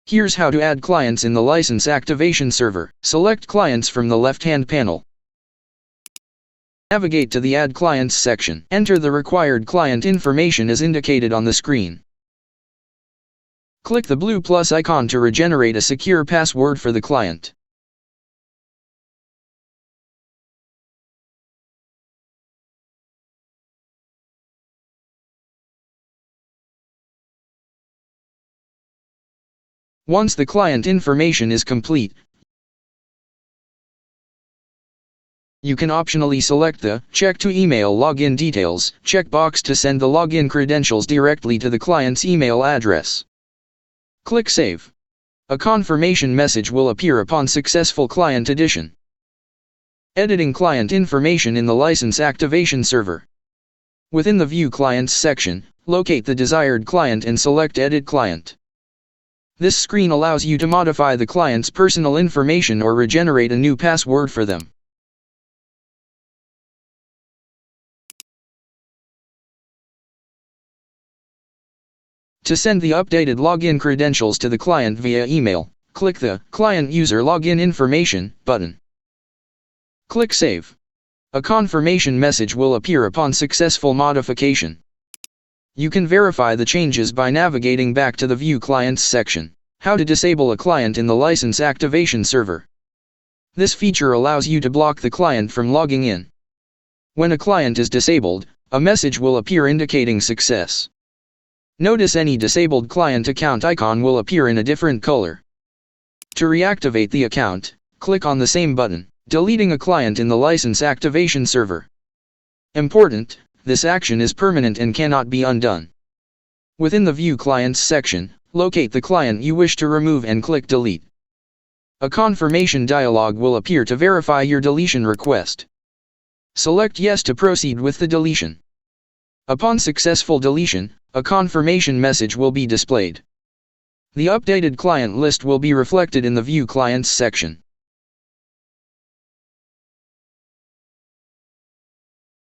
Here's how to add clients in the license activation server. Select clients from the left-hand panel. Navigate to the Add Clients section. Enter the required client information as indicated on the screen. Click the blue plus icon to regenerate a secure password for the client. Once the client information is complete, you can optionally select the Check to Email Login Details checkbox to send the login credentials directly to the client's email address. Click Save. A confirmation message will appear upon successful client addition. Editing client information in the license activation server. Within the View Clients section, locate the desired client and select Edit Client. This screen allows you to modify the client's personal information or regenerate a new password for them. To send the updated login credentials to the client via email, click the Client User Login Information button. Click Save. A confirmation message will appear upon successful modification. You can verify the changes by navigating back to the View Clients section. How to disable a client in the license activation server. This feature allows you to block the client from logging in. When a client is disabled, a message will appear indicating success. Notice any disabled client account icon will appear in a different color. To reactivate the account, click on the same button. Deleting a client in the license activation server. Important, this action is permanent and cannot be undone. Within the View Clients section, locate the client you wish to remove and click Delete. A confirmation dialog will appear to verify your deletion request. Select Yes to proceed with the deletion. Upon successful deletion, a confirmation message will be displayed. The updated client list will be reflected in the View Clients section.